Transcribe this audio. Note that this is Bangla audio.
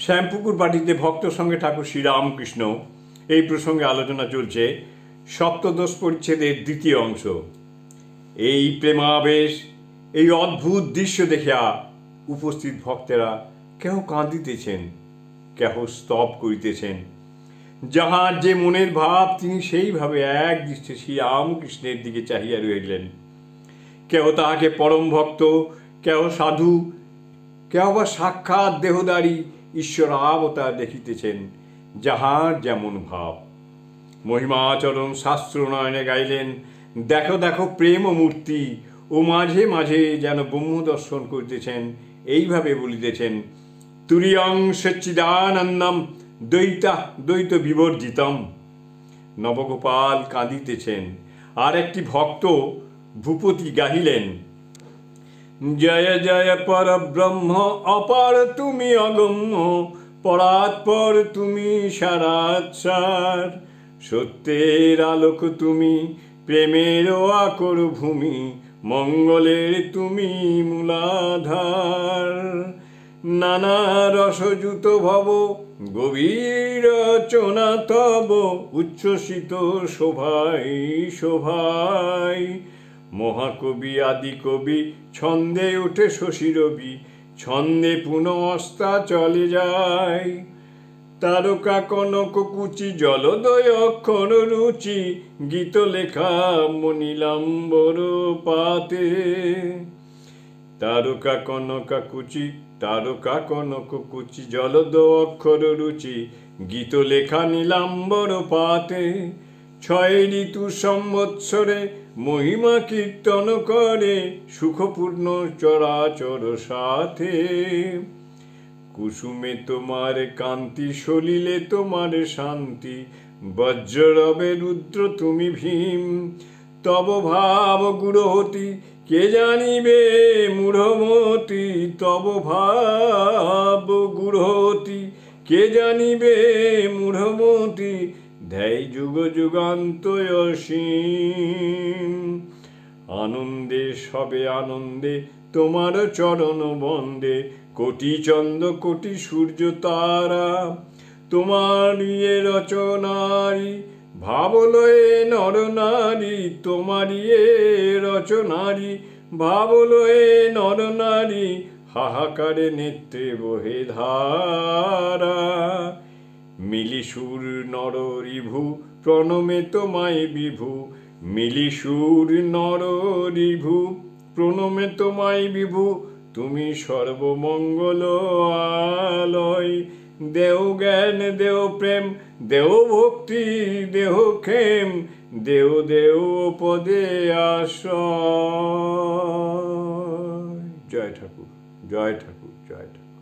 শ্যামপুকুর পার্টিতে ভক্ত সঙ্গে ঠাকুর শ্রীরামকৃষ্ণ এই প্রসঙ্গে আলোচনা চলছে সপ্তদশ পরিচ্ছেদের দ্বিতীয় অংশ। এই প্রেমাবেশ, এই অদ্ভুত দৃশ্য দেখিয়া উপস্থিত ভক্তেরা কেহ কাঁদিতেছেন, কেহ স্তব করিতেছেন। যাহার যে মনের ভাব তিনি সেইভাবে এক দৃষ্টে শ্রীরামকৃষ্ণের দিকে চাহিয়া রহিলেন। কেহ তাহাকে পরম ভক্ত, কেহ সাধু, কেহ বা সাক্ষাৎ দেহদারী ঈশ্বরাবতার দেখিতেছেন। যাহার যেমন ভাব। মহিমাচরণ শাস্ত্র নয়নে গাইলেন, দেখো দেখো প্রেম মূর্তি, ও মাঝে মাঝে যেন ব্রহ্ম দর্শন করিতেছেন। এইভাবে বলিতেছেন, তুরিয়ং সচ্চিদানন্দম দ্বৈত বিবর্জিতম। নবগোপাল কাঁদিতেছেন। আর একটি ভক্ত ভূপতি গাহিলেন, জয় জয় পরব্রহ্ম, অপার তুমি অগম্য, পরাৎপর তুমি সারাৎসার। সত্যের আলোক তুমি, প্রেমের আকর ভূমি, মঙ্গলের তুমি মূলাধার। নানা রসযুত ভব, গভীর রচনা তব, উচ্ছ্বসিত শোভাই শোভাই। মহাকবি আদিকবি, ছন্দে ওঠে শশী রবি, ছন্দে পুনঃ অস্তা চলে যায়। তারকা কনক কুচি, জলদয় অক্ষর রুচি, গীত লেখা মনিলাম্বর পাতে। তারকা কনক কুচি, জলদ অক্ষর রুচি, গীত লেখা নীলাম্বর পাতে। 6 ঋতু সম্বৎসরে মহিমা কীর্তন করে, সুখপূর্ণ চরাচর সাথে। কুসুমে তোমার কান্তি, সলিলে তোমার শান্তি, বজ্ররবে রুদ্র তুমি ভীম। তব ভাব গুরহতি, কে জানিবে মূঢ়মতি, তব ভাব গুরহতি, কে জানিবে মূঢ়মতি। ধ্যায় যুগ যুগান্ত অসীম। আনন্দে সবে আনন্দে তোমার চরণ বন্দে, কোটি চন্দ্র কোটি সূর্য তারা। তোমার ইয়ে রচনারি, ভাবলয়ে নর নারী, তোমার ইয়ে রচনারি, ভাবলয়ে নর নারী। হাহাকারে নেত্রে বহে ধারা। মিলিসুর নর রিভু, প্রণমে তোমায় বিভু, মিলিসুর নর রিভু, প্রণমে তোমায় বিভু। তুমি সর্বমঙ্গল আলয়। দেও জ্ঞান, দেও প্রেম, দেও ভক্তি, দেহ ক্ষেম, দেও দেও পদে আশ্রয়। জয় ঠাকুর, জয় ঠাকুর, জয় ঠাকুর।